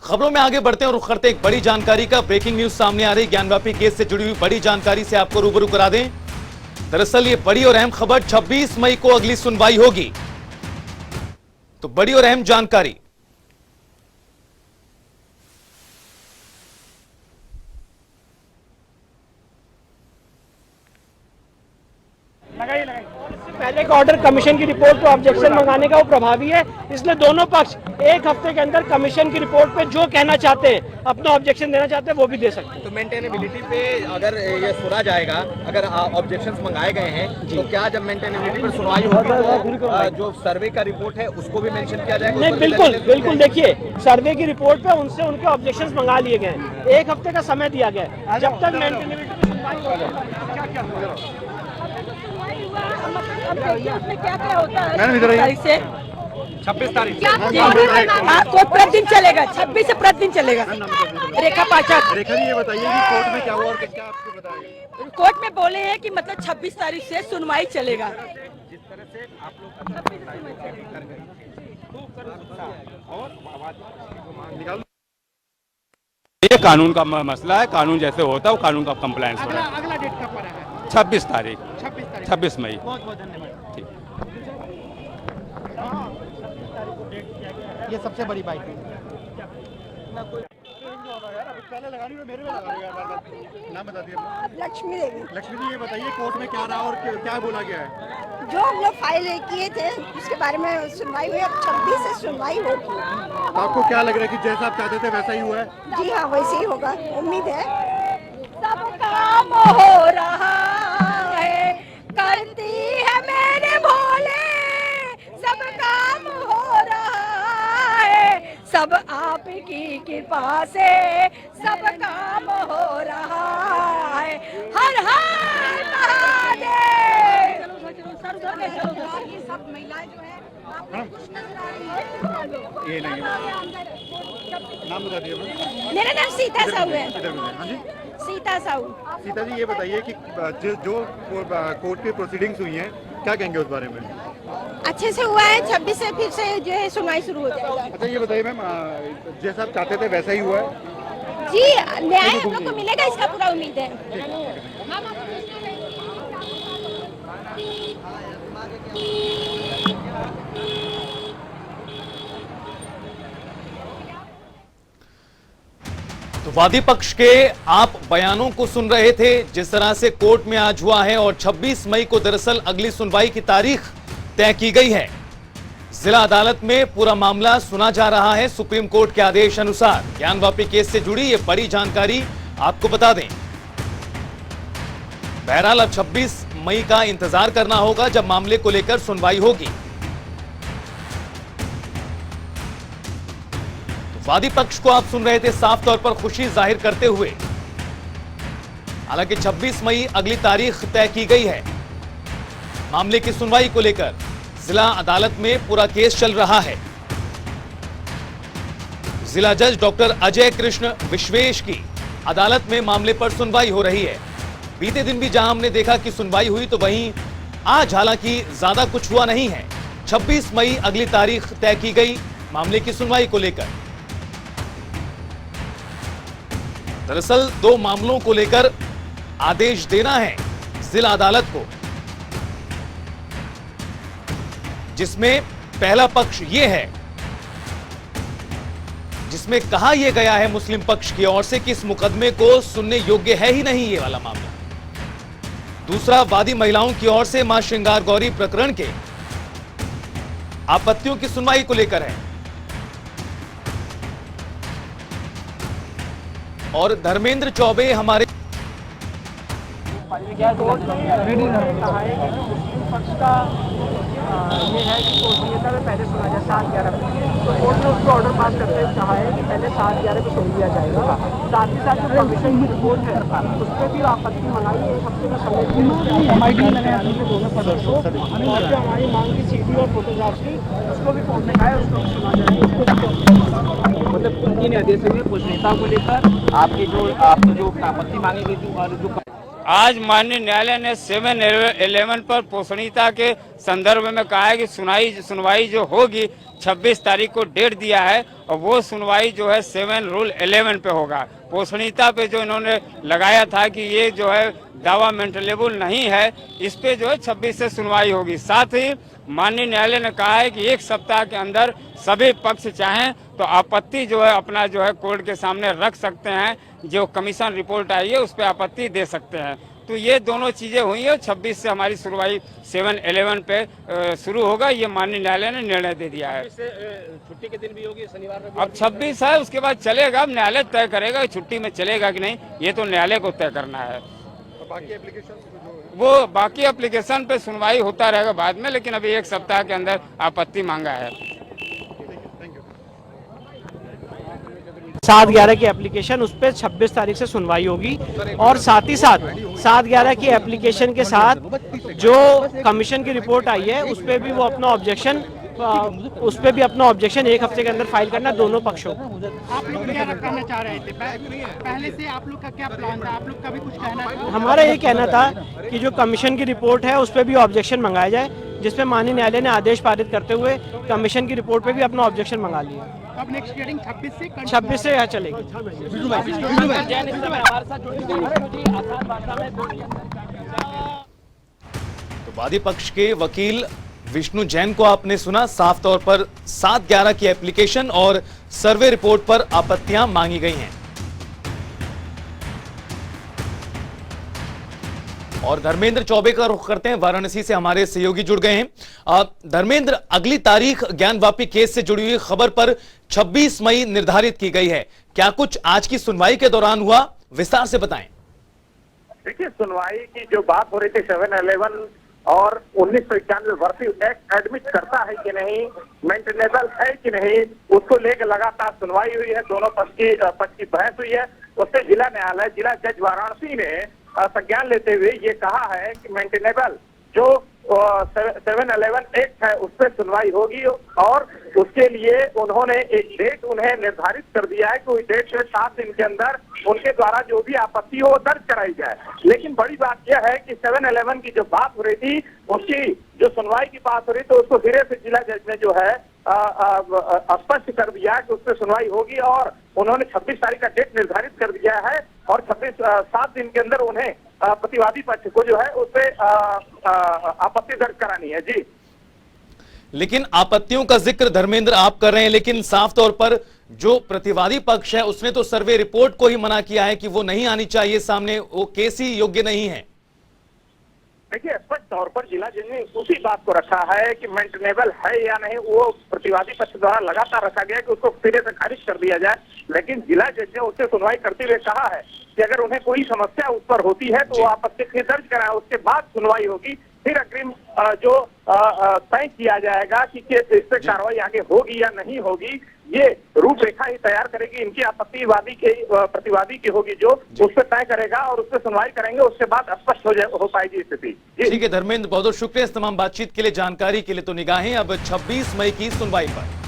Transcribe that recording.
खबरों में आगे बढ़ते हैं और रुख करते एक बड़ी जानकारी का। ब्रेकिंग न्यूज सामने आ रही, ज्ञानवापी केस से जुड़ी हुई बड़ी जानकारी से आपको रूबरू करा दें। दरअसल ये बड़ी और अहम खबर, 26 मई को अगली सुनवाई होगी। तो बड़ी और अहम जानकारी, पहले का ऑर्डर कमीशन की रिपोर्ट पे ऑब्जेक्शन मंगाने का वो प्रभावी है, इसलिए दोनों पक्ष एक हफ्ते के अंदर कमीशन की रिपोर्ट पे जो कहना चाहते हैं, अपना ऑब्जेक्शन देना चाहते हैं, वो भी दे सकते हैं। तो मेंटेनेबिलिटी पे अगर ये सुना जाएगा, अगर ऑब्जेक्शंस मंगाए गए हैं तो क्या जब मेंटेनेबिलिटी पर सुनवाई होगी तो जो सर्वे का रिपोर्ट है उसको भी मेंशन किया जाएगा? नहीं, बिल्कुल बिल्कुल। देखिए, सर्वे की रिपोर्ट पे उनसे उनके ऑब्जेक्शंस मंगा लिए गए हैं, एक हफ्ते का समय दिया गया है। जब तक मेंटेनेबिलिटी पे सुनवाई होगी, क्या क्या होता है से 26 तारीख आपको प्रतिदिन चलेगा, 26 से प्रतिदिन चलेगा। रेखा पाठक, रेखा जी ये बताइए कि कोर्ट में क्या हुआ और क्या आपको बताया? कोर्ट में बोले हैं कि मतलब 26 तारीख से सुनवाई चलेगा। जिस तरह से आप लोग ये कानून का मसला है, कानून जैसे होता है वो कानून का कंप्लायंस होगा। अगला डेट कब पड़ा है? 26 तारीख 26 मई। बहुत बहुत धन्यवाद। ठीक। ये सबसे बड़ी बात है। नाम बता दिए। लक्ष्मी देवी। लक्ष्मी जी ये बताइए कोर्ट में क्या रहा और क्या बोला गया है? जो हम लोग फाइल किए थे उसके बारे में सुनवाई हुई, अब 26 से सुनवाई होगी। आपको क्या लग रहा है कि जैसा आप चाहते थे वैसा ही हुआ है? जी हाँ, वैसे ही होगा, उम्मीद है। सब काम हो रहा है, करती है मेरे भोले, सब काम हो रहा है, सब आपकी कृपा से सब काम हो रहा है। हर हर महादेव। सब महिलाएं जो है कुछ नजर आ रही है। ये नहीं नाम बता दिए। मेरा नाम सीता साहू है। हाँ जी सीता साहू। सीता जी ये बताइए कि जो कोर्ट की प्रोसीडिंग्स हुई हैं क्या कहेंगे उस बारे में? अच्छे से हुआ है, 26 से फिर से जो है सुनवाई शुरू हो जाएगा। अच्छा ये बताइए मैम, जैसा आप चाहते थे वैसा ही हुआ है? जी, न्याय हम लोग को मिलेगा, इसका पूरा उम्मीद है। तो वादी पक्ष के आप बयानों को सुन रहे थे, जिस तरह से कोर्ट में आज हुआ है और 26 मई को दरअसल अगली सुनवाई की तारीख तय की गई है। जिला अदालत में पूरा मामला सुना जा रहा है सुप्रीम कोर्ट के आदेश अनुसार। ज्ञानवापी केस से जुड़ी ये बड़ी जानकारी आपको बता दें। बहरहाल अब 26 मई का इंतजार करना होगा जब मामले को लेकर सुनवाई होगी। वादी पक्ष को आप सुन रहे थे साफ तौर पर खुशी जाहिर करते हुए। हालांकि 26 मई अगली तारीख तय की गई है। मामले की सुनवाई को लेकर जिला अदालत में पूरा केस चल रहा है। जिला जज डॉक्टर अजय कृष्ण विश्वेश की अदालत में मामले पर सुनवाई हो रही है। बीते दिन भी जहां हमने देखा कि सुनवाई हुई, तो वहीं आज हालांकि ज्यादा कुछ हुआ नहीं है। 26 मई अगली तारीख तय की गई मामले की सुनवाई को लेकर। दरअसल दो मामलों को लेकर आदेश देना है जिला अदालत को, जिसमें पहला पक्ष यह है, जिसमें कहा यह गया है मुस्लिम पक्ष की ओर से कि इस मुकदमे को सुनने योग्य है ही नहीं ये वाला मामला। दूसरा वादी महिलाओं की ओर से मां श्रृंगार गौरी प्रकरण के आपत्तियों की सुनवाई को लेकर है। और धर्मेंद्र चौबे हमारे ये है कि गोपनीयता में पहले सुना जाए 7-11 को, तो कोर्ट ने उसको ऑर्डर पास करते हुए कहा है कि पहले 7-11 को सुन लिया जाएगा। साथ ही साथ जो कमीशन की रिपोर्ट है उस पर भी आपत्ति मंगाई, एक हफ्ते का समय और जो हमारी मांग की सीडी और फोटोग्राफ थी उसको भी कोर्ट ने कहा है उसको सुना जाएगा। मतलब 3 आदेशों में पूछनेता को लेकर आपकी जो आपने जो आपत्ति मांगी गई थी और जो आज माननीय न्यायालय ने 7-11 पर पोषणीयता के संदर्भ में कहा है कि सुनवाई जो होगी 26 तारीख को डेट दिया है और वो सुनवाई जो है 7 रूल 11 पे होगा। पोषणीयता पे जो इन्होंने लगाया था कि ये जो है दावा मेंटेनेबल नहीं है, इस पे जो है 26 से सुनवाई होगी। साथ ही माननीय न्यायालय ने कहा है कि 1 सप्ताह के अंदर सभी पक्ष चाहें तो आपत्ति जो है अपना जो है कोर्ट के सामने रख सकते हैं। जो कमीशन रिपोर्ट आई है उस पर आपत्ति दे सकते हैं। तो ये दोनों चीजें हुई है। 26 से हमारी सुनवाई 7-11 पे शुरू होगा, ये माननीय न्यायालय ने निर्णय दे दिया है। छुट्टी के दिन भी होगी, शनिवार अब 26 है, उसके बाद चलेगा, अब न्यायालय तय करेगा छुट्टी में चलेगा कि नहीं, ये तो न्यायालय को तय करना है। वो बाकी एप्लीकेशन पे सुनवाई होता रहेगा बाद में, लेकिन अभी 1 सप्ताह के अंदर आपत्ति मांगा है। 7/11 की एप्लीकेशन, उस पर 26 तारीख से सुनवाई होगी और साथ ही साथ 7/11 की एप्लीकेशन के साथ जो कमीशन की रिपोर्ट आई है उस पर भी वो अपना ऑब्जेक्शन 1 हफ्ते के अंदर फाइल करना दोनों पक्षों को। आप लोग क्या करना चाह रहे थे? पहले से आप लोग का क्या प्लान था? आप लोग का भी कुछ कहना था? हमारा ये कहना था कि जो कमीशन की रिपोर्ट है उस पर भी ऑब्जेक्शन मंगाया जाए, जिसपे माननीय न्यायालय ने आदेश पारित करते हुए कमीशन की रिपोर्ट पे भी अपना ऑब्जेक्शन मंगा लिया। अब नेक्स्ट हियरिंग 26 से यहाँ चलेगी। तो वादी पक्ष के वकील विष्णु जैन को आपने सुना। साफ तौर पर 7/11 की एप्लीकेशन और सर्वे रिपोर्ट पर आपत्तियां मांगी गई हैं। और धर्मेंद्र चौबे का रुख करते हैं, वाराणसी से हमारे सहयोगी जुड़ गए हैं। धर्मेंद्र, अगली तारीख ज्ञानवापी केस से जुड़ी हुई खबर पर 26 मई निर्धारित की गई है, क्या कुछ आज की सुनवाई के दौरान हुआ, विस्तार से बताएं। देखिए, सुनवाई की जो बात हो रही थी 7-11 और 1991 वर्षी एक्ट एडमिट करता है कि नहीं, मेंटेनेबल है कि नहीं, उसको लेकर लगातार सुनवाई हुई है। दोनों पक्ष की बहस हुई है। उससे जिला न्यायालय, जिला जज वाराणसी ने संज्ञान लेते हुए ये कहा है कि मेंटेनेबल जो 7-11 एक्ट है उस पर सुनवाई होगी और उसके लिए उन्होंने एक डेट उन्हें निर्धारित कर दिया है कि उस डेट से 7 दिन के अंदर उनके द्वारा जो भी आपत्ति हो दर्ज कराई जाए। लेकिन बड़ी बात यह है कि 7-11 की जो बात हो रही थी उसकी जो सुनवाई की बात हो रही तो उसको सिरे से जिला जज ने जो है स्पष्ट कर दिया कि उस पर सुनवाई होगी और उन्होंने 26 तारीख का डेट निर्धारित कर दिया है और 7 दिन के अंदर उन्हें प्रतिवादी पक्ष को जो है उस पर आपत्ति दर्ज करानी है। जी, लेकिन आपत्तियों का जिक्र धर्मेंद्र आप कर रहे हैं, लेकिन साफ तौर पर जो प्रतिवादी पक्ष है उसने तो सर्वे रिपोर्ट को ही मना किया है कि वो नहीं आनी चाहिए सामने, वो केस ही योग्य नहीं है। देखिए, स्पष्ट तौर पर जिला जज ने उसी बात को रखा है कि मेंटेनेबल है या नहीं, वो प्रतिवादी पक्ष द्वारा लगातार रखा गया कि उसको सिरे से खारिज कर दिया जाए। लेकिन जिला जज ने उससे सुनवाई करते हुए कहा है कि अगर उन्हें कोई समस्या उस पर होती है तो वो आपत्ति दर्ज कराए, उसके बाद सुनवाई होगी, फिर अग्रिम जो तय किया जाएगा कि इस पर कार्रवाई आगे होगी या नहीं होगी। ये रूपरेखा ही तैयार करेगी, इनकी आपत्तिवादी के प्रतिवादी की होगी जो उस पर तय करेगा और उस पर सुनवाई करेंगे, उसके बाद स्पष्ट हो पाएगी स्थिति। ठीक है धर्मेंद्र, बहुत बहुत शुक्रिया इस तमाम बातचीत के लिए, जानकारी के लिए। तो निगाहें अब 26 मई की सुनवाई पर।